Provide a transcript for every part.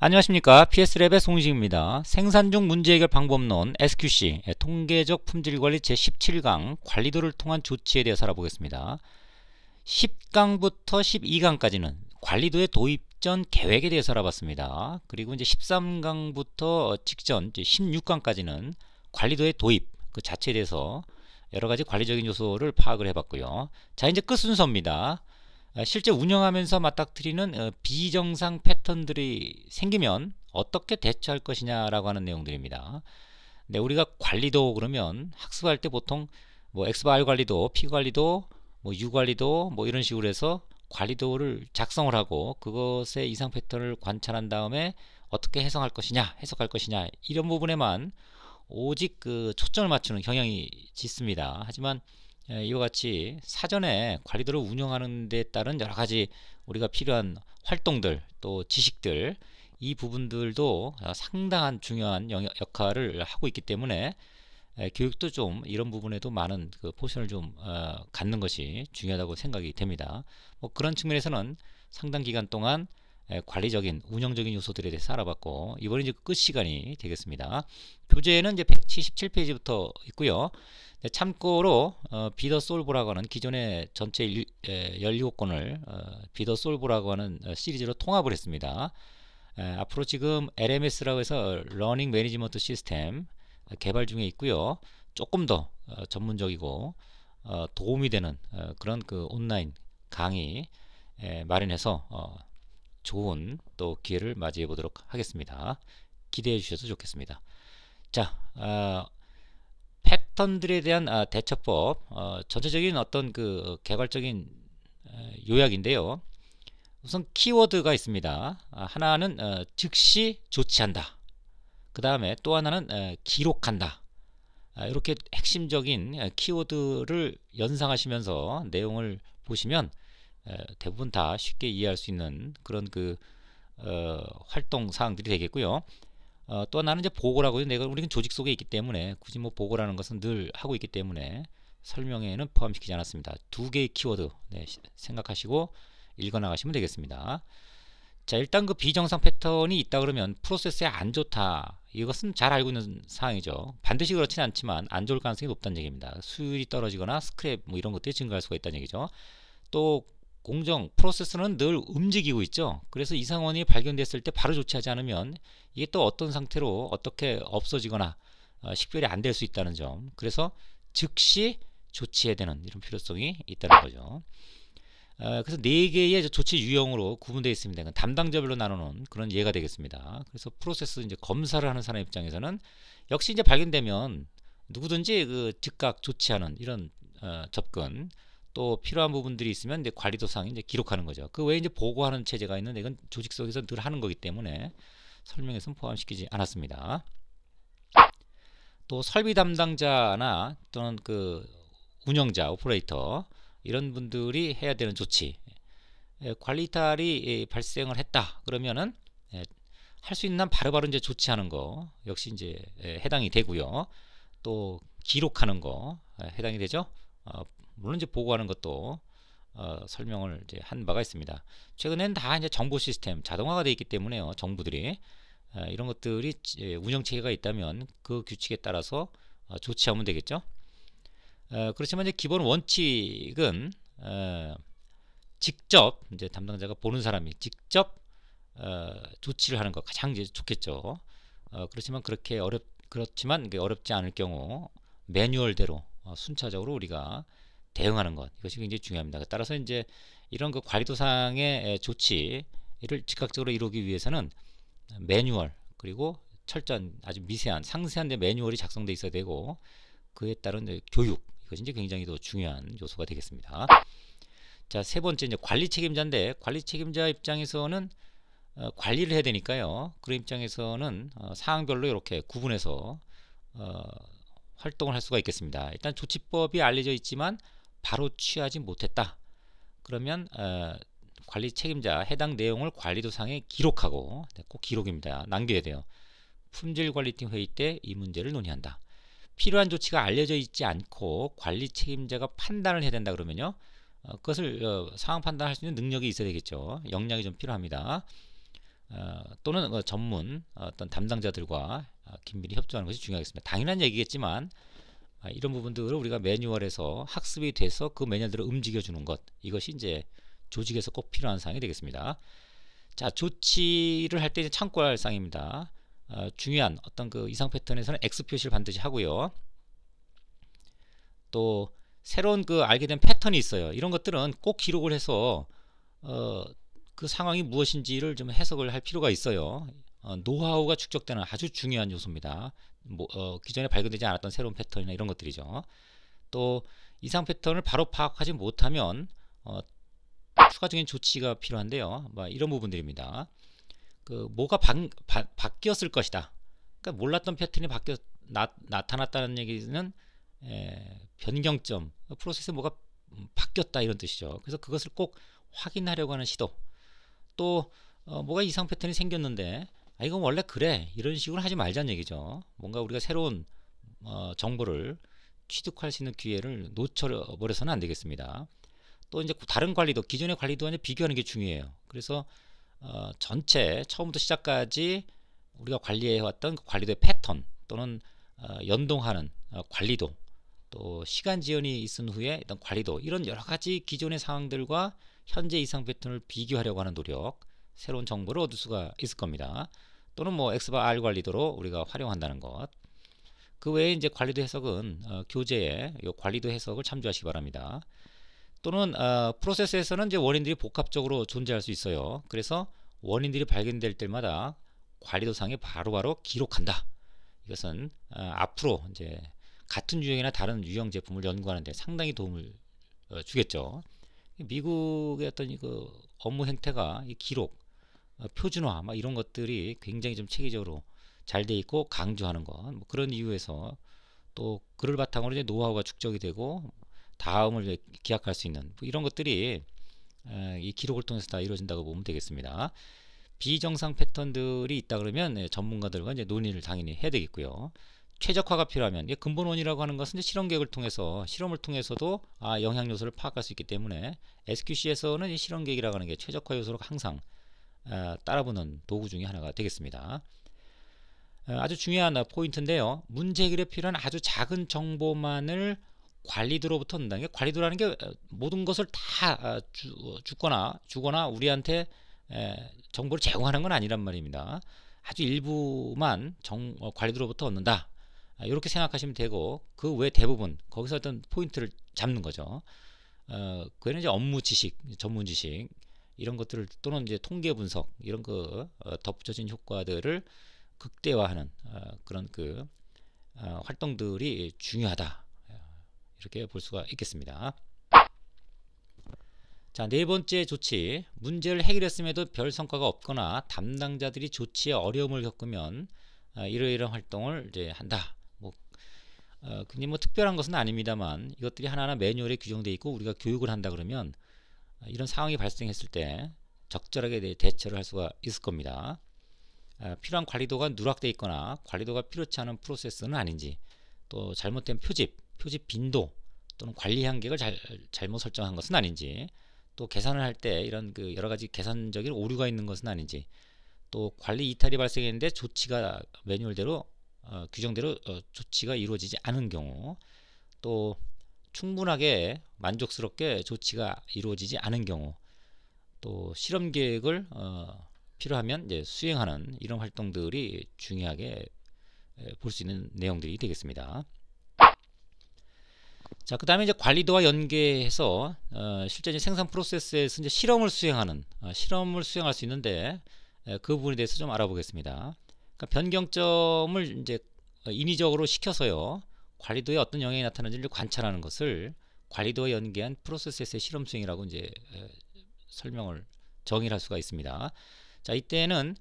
안녕하십니까. PS랩의 송식입니다. 생산 중 문제 해결 방법론 SQC 통계적 품질관리 제17강 관리도를 통한 조치에 대해서 알아보겠습니다. 10강부터 12강까지는 관리도의 도입 전 계획에 대해서 알아봤습니다. 그리고 이제 13강부터 직전 이제 16강까지는 관리도의 도입 그 자체에 대해서 여러가지 관리적인 요소를 파악을 해봤고요. 자, 이제 끝 순서입니다. 실제 운영하면서 맞닥뜨리는 비정상 패턴들이 생기면 어떻게 대처할 것이냐라고 하는 내용들입니다. 네, 우리가 관리도 그러면 학습할 때 보통 뭐 X발 관리도, P 관리도, 뭐 U 관리도 뭐 이런 식으로 해서 관리도를 작성을 하고 그것의 이상 패턴을 관찰한 다음에 어떻게 해석할 것이냐 이런 부분에만 오직 그 초점을 맞추는 경향이 짙습니다. 하지만 이와 같이 사전에 관리도를 운영하는 데 따른 여러 가지 우리가 필요한 활동들 또 지식들 이 부분들도 상당한 중요한 역할을 하고 있기 때문에 교육도 좀 이런 부분에도 많은 그 포션을 좀 갖는 것이 중요하다고 생각이 됩니다. 뭐 그런 측면에서는 상당 기간 동안 관리적인 운영적인 요소들에 대해서 알아봤고 이번에 이제 끝 시간이 되겠습니다. 교재에는 이제 177페이지부터 있고요. 참고로 비더 솔브라고 하는 기존의 전체 17권을 비더 솔브라고 하는 시리즈로 통합을 했습니다. 앞으로 지금 LMS라고 해서 러닝 매니지먼트 시스템 개발 중에 있고요. 조금 더 전문적이고 도움이 되는 그런 그 온라인 강의 마련해서 좋은 또 기회를 맞이해 보도록 하겠습니다. 기대해 주셔서 좋겠습니다. 자, 패턴들에 대한 대처법 전체적인 어떤 그 개발적인 요약인데요. 우선 키워드가 있습니다. 하나는 즉시 조치한다. 그 다음에 또 하나는 기록한다. 이렇게 핵심적인 키워드를 연상하시면서 내용을 보시면 대부분 다 쉽게 이해할 수 있는 그런 그 활동 사항들이 되겠고요. 또 하나는 이제 보고라고요. 우리는 조직 속에 있기 때문에 굳이 뭐 보고라는 것은 늘 하고 있기 때문에 설명에는 포함시키지 않았습니다. 두 개의 키워드 생각하시고 읽어 나가시면 되겠습니다. 자, 일단 그 비정상 패턴이 있다 그러면 프로세스에 안 좋다. 이것은 잘 알고 있는 사항이죠. 반드시 그렇지는 않지만 안 좋을 가능성이 높다는 얘기입니다. 수율이 떨어지거나 스크랩 뭐 이런 것들이 증가할 수가 있다는 얘기죠. 또 공정 프로세스는 늘 움직이고 있죠. 그래서 이 상황이 발견됐을 때 바로 조치하지 않으면 이게 또 어떤 상태로 어떻게 없어지거나 식별이 안 될 수 있다는 점. 그래서 즉시 조치해야 되는 이런 필요성이 있다는 거죠. 그래서 네 개의 조치 유형으로 구분되어 있습니다. 담당자별로 나누는 그런 예가 되겠습니다. 그래서 프로세스 이제 검사를 하는 사람 입장에서는 역시 이제 발견되면 누구든지 그 즉각 조치하는 이런 접근 또 필요한 부분들이 있으면 이제 관리도상 이제 기록하는 거죠. 그 외에 이제 보고하는 체제가 있는데 이건 조직 속에서 늘 하는 거기 때문에 설명에서는 포함시키지 않았습니다. 또 설비 담당자나 또는 그 운영자, 오퍼레이터 이런 분들이 해야 되는 조치 관리 이탈이 발생을 했다 그러면은 할 수 있는 한 바로바로 이제 조치하는 거 역시 이제 해당이 되고요. 또 기록하는 거 해당이 되죠. 물론 이제 보고하는 것도 설명을 이제 한 바가 있습니다. 최근엔 다 이제 정보 시스템 자동화가 되어 있기 때문에요. 정부들이 이런 것들이 운영 체계가 있다면 그 규칙에 따라서 조치하면 되겠죠. 그렇지만 이제 기본 원칙은 직접 이제 담당자가 보는 사람이 직접 조치를 하는 것 가장 이제 좋겠죠. 그렇지만 그렇지만 어렵지 않을 경우 매뉴얼대로 순차적으로 우리가 대응하는 것 이것이 굉장히 중요합니다. 따라서 이제 이런 그 관리도상의 조치를 즉각적으로 이루기 위해서는 매뉴얼 그리고 철저한 아주 미세한 상세한 매뉴얼이 작성돼 있어야 되고 그에 따른 교육 이것이 이제 굉장히 더 중요한 요소가 되겠습니다. 자, 세 번째 이제 관리 책임자인데 관리 책임자 입장에서는 관리를 해야 되니까요. 그런 입장에서는 사항별로 이렇게 구분해서 활동을 할 수가 있겠습니다. 일단 조치법이 알려져 있지만 바로 취하지 못했다. 그러면 관리 책임자 해당 내용을 관리도상에 기록하고 꼭 기록입니다. 남겨야 돼요. 품질관리팀 회의 때 이 문제를 논의한다. 필요한 조치가 알려져 있지 않고 관리 책임자가 판단을 해야 된다 그러면요. 그것을 상황 판단할 수 있는 능력이 있어야 되겠죠. 역량이 좀 필요합니다. 또는 전문 어떤 담당자들과 긴밀히 협조하는 것이 중요하겠습니다. 당연한 얘기겠지만 이런 부분들을 우리가 매뉴얼에서 학습이 돼서 그 매뉴얼들을 움직여주는 것, 이것이 이제 조직에서 꼭 필요한 사항이 되겠습니다. 자, 조치를 할 때 참고할 사항입니다. 중요한 어떤 그 이상 패턴에서는 X 표시를 반드시 하고요. 또 새로운 그 알게 된 패턴이 있어요. 이런 것들은 꼭 기록을 해서 그 상황이 무엇인지를 좀 해석을 할 필요가 있어요. 노하우가 축적되는 아주 중요한 요소입니다. 기존에 발견되지 않았던 새로운 패턴이나 이런 것들이죠. 또 이상 패턴을 바로 파악하지 못하면 추가적인 조치가 필요한데요. 이런 부분들입니다. 뭐가 바뀌었을 것이다. 그러니까 몰랐던 패턴이 나타났다는 얘기는 변경점, 프로세스에 뭐가 바뀌었다 이런 뜻이죠. 그래서 그것을 꼭 확인하려고 하는 시도. 또 뭐가 이상 패턴이 생겼는데 이건 원래 그래 이런 식으로 하지 말자는 얘기죠. 뭔가 우리가 새로운 정보를 취득할 수 있는 기회를 놓쳐버려서는 안 되겠습니다. 또 이제 다른 관리도, 기존의 관리도와 비교하는 게 중요해요. 그래서 전체 처음부터 시작까지 우리가 관리해왔던 그 관리도의 패턴 또는 연동하는 관리도, 또 시간 지연이 있은 후에 어떤 관리도, 이런 여러 가지 기존의 상황들과 현재 이상 패턴을 비교하려고 하는 노력, 새로운 정보를 얻을 수가 있을 겁니다. 또는 뭐 X바 관리도로 우리가 활용한다는 것. 그 외에 이제 관리도 해석은 교재에 이 관리도 해석을 참조하시기 바랍니다. 또는 프로세스에서는 이제 원인들이 복합적으로 존재할 수 있어요. 그래서 원인들이 발견될 때마다 관리도상에 바로바로 기록한다. 이것은 앞으로 이제 같은 유형이나 다른 유형 제품을 연구하는 데 상당히 도움을 주겠죠. 미국의 어떤 그 업무 행태가 이 기록, 표준화 이런 것들이 굉장히 좀 체계적으로 잘 돼 있고 강조하는 것, 그런 이유에서 또 그를 바탕으로 이제 노하우가 축적이 되고 다음을 기약할 수 있는 이런 것들이 이 기록을 통해서 다 이루어진다고 보면 되겠습니다. 비정상 패턴들이 있다 그러면 전문가들과 이제 논의를 당연히 해야 되겠고요. 최적화가 필요하면, 근본 원인이라고 하는 것은 이제 실험 계획을 통해서, 실험을 통해서도 영향 요소를 파악할 수 있기 때문에 SQC에서는 이 실험 계획이라고 하는 게 최적화 요소로 항상 따라붙는 도구 중에 하나가 되겠습니다. 아주 중요한 포인트인데요. 문제 해결에 필요한 아주 작은 정보만을 관리도로부터 얻는다는 게, 관리도라는 게 모든 것을 다 주거나 우리한테 정보를 제공하는 건 아니란 말입니다. 아주 일부만 관리도로부터 얻는다. 이렇게 생각하시면 되고, 그 외 대부분 거기서 어떤 포인트를 잡는 거죠. 그에는 이제 업무 지식, 전문 지식 이런 것들을, 또는 이제 통계 분석 이런 거 덧붙여진 효과들을 극대화하는 그런 활동들이 중요하다. 이렇게 볼 수가 있겠습니다. 자, 네 번째 조치. 문제를 해결했음에도 별 성과가 없거나 담당자들이 조치에 어려움을 겪으면 이러이러한 활동을 이제 한다. 굉장히 특별한 것은 아닙니다만, 이것들이 하나하나 매뉴얼에 규정되어 있고 우리가 교육을 한다 그러면 이런 상황이 발생했을 때 적절하게 대처를 할 수가 있을 겁니다. 필요한 관리도가 누락되어 있거나 관리도가 필요치 않은 프로세스는 아닌지, 또 잘못된 표집 빈도 또는 관리 한계를 잘못 설정한 것은 아닌지, 또 계산을 할 때 이런 여러 가지 계산적인 오류가 있는 것은 아닌지, 또 관리 이탈이 발생했는데 조치가 매뉴얼대로 규정대로 조치가 이루어지지 않은 경우, 또 충분하게 만족스럽게 조치가 이루어지지 않은 경우, 또 실험 계획을 필요하면 이제 수행하는 이런 활동들이 중요하게 볼 수 있는 내용들이 되겠습니다. 자, 그 다음에 이제 관리도와 연계해서 실제 이제 생산 프로세스에서 이제 실험을 수행할 수 있는데 그 부분에 대해서 좀 알아보겠습니다. 그러니까 변경점을 이제 인위적으로 시켜서요, 관리도에 어떤 영향이 나타나는지를 관찰하는 것을 관리도와 연계한 프로세스에서의 실험 수행이라고 이제 정의를 할 수가 있습니다. 자, 이때는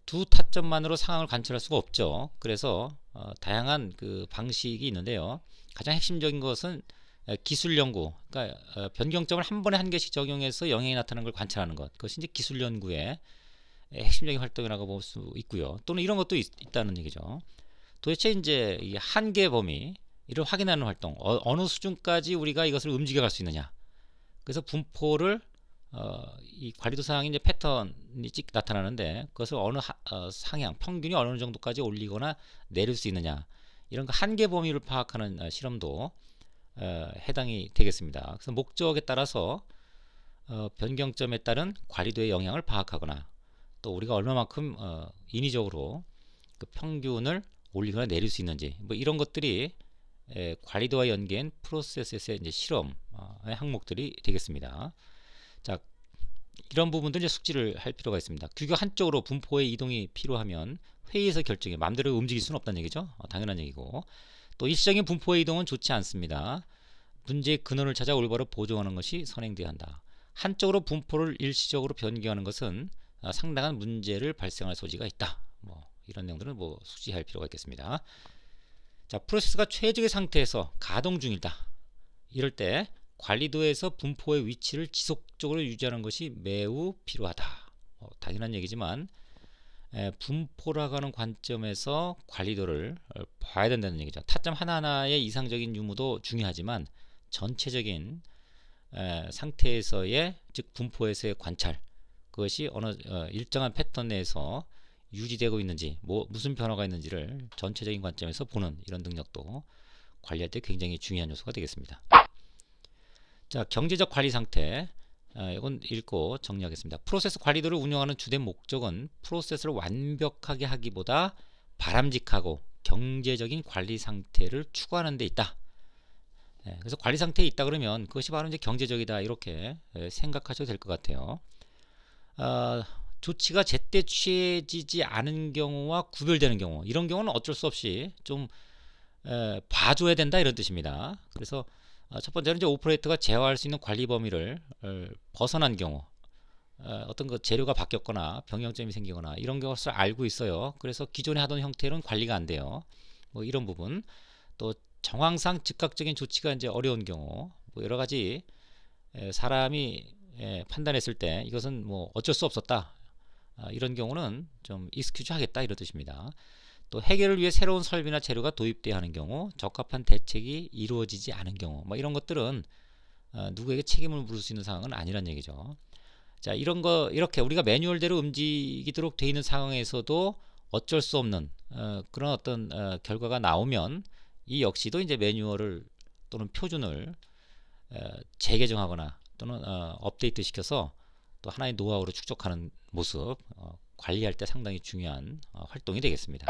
두 타점만으로 상황을 관찰할 수가 없죠. 그래서 다양한 방식이 있는데요. 가장 핵심적인 것은 기술 연구, 그러니까 변경점을 한 번에 한 개씩 적용해서 영향이 나타나는 걸 관찰하는 것, 그것이 이제 기술 연구의 핵심적인 활동이라고 볼 수 있고요. 또는 이런 것도 있다는 얘기죠. 도대체 이제 이 한계 범위 이를 확인하는 활동, 어느 수준까지 우리가 이것을 움직여갈 수 있느냐. 그래서 분포를 이 관리도 사항이 이제 패턴이 찍 나타나는데 그것을 어느 상향 평균이 어느 정도까지 올리거나 내릴 수 있느냐 이런 거 한계 범위를 파악하는 실험도 해당이 되겠습니다. 그래서 목적에 따라서 변경점에 따른 관리도의 영향을 파악하거나 또 우리가 얼마만큼 인위적으로 그 평균을 올리거나 내릴 수 있는지 뭐 이런 것들이 관리도와 연계한 프로세스에서의 이제 실험의 항목들이 되겠습니다. 자, 이런 부분들 이제 숙지를 할 필요가 있습니다. 규격 한쪽으로 분포의 이동이 필요하면 회의에서 결정해 마음대로 움직일 수는 없다는 얘기죠. 당연한 얘기고 또 일시적인 분포의 이동은 좋지 않습니다. 문제의 근원을 찾아 올바로 보정하는 것이 선행돼야 한다. 한쪽으로 분포를 일시적으로 변경하는 것은 상당한 문제를 발생할 소지가 있다. 뭐 이런 내용들은 뭐 숙지할 필요가 있겠습니다. 자, 프로세스가 최적의 상태에서 가동 중이다. 이럴 때 관리도에서 분포의 위치를 지속적으로 유지하는 것이 매우 필요하다. 당연한 얘기지만 분포라고 하는 관점에서 관리도를 봐야 된다는 얘기죠. 타점 하나하나의 이상적인 유무도 중요하지만 전체적인 상태에서의 즉 분포에서의 관찰 그것이 어느 일정한 패턴 내에서 유지되고 있는지 무슨 변화가 있는지를 전체적인 관점에서 보는 이런 능력도 관리할 때 굉장히 중요한 요소가 되겠습니다. 자, 경제적 관리 상태 이건 읽고 정리하겠습니다. 프로세스 관리도를 운영하는 주된 목적은 프로세스를 완벽하게 하기보다 바람직하고 경제적인 관리 상태를 추구하는 데 있다. 그래서 관리 상태에 있다 그러면 그것이 바로 이제 경제적이다 이렇게 생각하셔도 될 것 같아요. 조치가 제때 취해지지 않은 경우와 구별되는 경우 이런 경우는 어쩔 수 없이 좀 봐줘야 된다 이런 뜻입니다. 그래서 첫 번째는 이제 오퍼레이터가 제어할 수 있는 관리 범위를 벗어난 경우 어떤 그 재료가 바뀌었거나 변경점이 생기거나 이런 것을 알고 있어요. 그래서 기존에 하던 형태로는 관리가 안 돼요. 뭐 이런 부분 또 정황상 즉각적인 조치가 이제 어려운 경우 뭐 여러 가지 사람이 판단했을 때 이것은 뭐 어쩔 수 없었다. 이런 경우는 좀 익스큐즈 하겠다 이런 뜻입니다. 또 해결을 위해 새로운 설비나 재료가 도입돼야 하는 경우 적합한 대책이 이루어지지 않은 경우 뭐 이런 것들은 누구에게 책임을 물을 수 있는 상황은 아니란 얘기죠. 자, 이런 거 이렇게 우리가 매뉴얼대로 움직이도록 돼 있는 상황에서도 어쩔 수 없는 그런 어떤 결과가 나오면 이 역시도 이제 매뉴얼을 또는 표준을 재개정하거나 또는 업데이트 시켜서 또 하나의 노하우로 축적하는 모습 관리할 때 상당히 중요한 활동이 되겠습니다.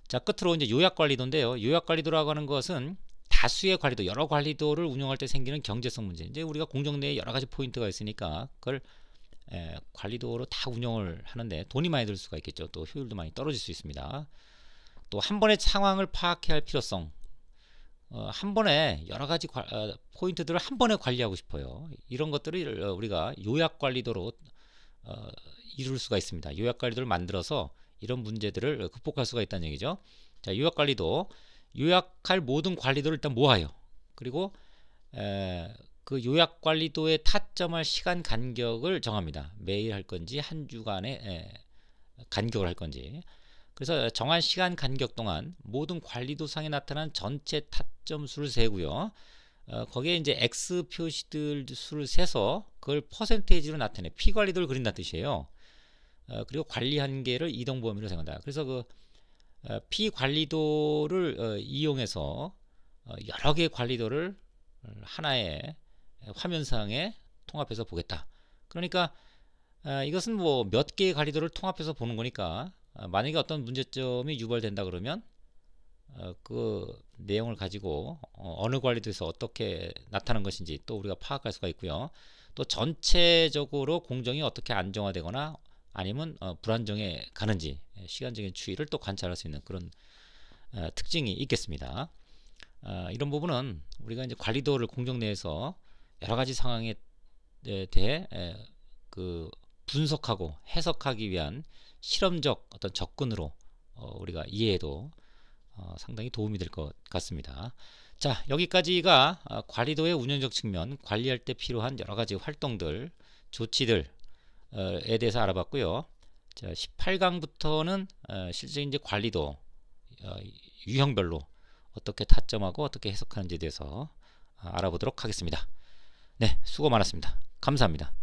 자, 끝으로 이제 요약관리도인데요. 요약관리도라고 하는 것은 다수의 관리도, 여러 관리도를 운영할 때 생기는 경제성 문제. 이제 우리가 공정 내에 여러 가지 포인트가 있으니까 그걸 관리도로 다 운영을 하는데 돈이 많이 들 수가 있겠죠. 또 효율도 많이 떨어질 수 있습니다. 또 한 번의 상황을 파악해야 할 필요성. 한 번에 여러 가지 포인트들을 한 번에 관리하고 싶어요. 이런 것들을 우리가 요약관리도로 이룰 수가 있습니다. 요약관리도를 만들어서 이런 문제들을 극복할 수가 있다는 얘기죠. 자, 요약관리도 요약할 모든 관리도를 일단 모아요. 그리고 그 요약관리도에 타점할 시간 간격을 정합니다. 매일 할 건지 한 주간에 간격을 할 건지. 그래서 정한 시간 간격 동안 모든 관리도상에 나타난 전체 타점 수를 세고요. 거기에 이제 X 표시들 수를 세서 그걸 퍼센테이지로 나타내 P 관리도를 그린다는 뜻이에요. 그리고 관리 한계를 이동 범위로 생각한다. 그래서 그 P 관리도를 이용해서 여러 개의 관리도를 하나의 화면상에 통합해서 보겠다. 그러니까 이것은 뭐 몇 개의 관리도를 통합해서 보는 거니까 만약에 어떤 문제점이 유발된다 그러면 그 내용을 가지고 어느 관리도에서 어떻게 나타난 것인지 또 우리가 파악할 수가 있고요. 또 전체적으로 공정이 어떻게 안정화되거나 아니면 불안정해 가는지 시간적인 추이를 또 관찰할 수 있는 그런 특징이 있겠습니다. 이런 부분은 우리가 이제 관리도를 공정 내에서 여러 가지 상황에 대해 그 분석하고 해석하기 위한 실험적 어떤 접근으로 우리가 이해해도 상당히 도움이 될 것 같습니다. 자, 여기까지가 관리도의 운영적 측면, 관리할 때 필요한 여러 가지 활동들, 조치들에 대해서 알아봤고요. 자, 18강부터는 실제 이제 관리도 유형별로 어떻게 타점하고 어떻게 해석하는지에 대해서 알아보도록 하겠습니다. 네, 수고 많았습니다. 감사합니다.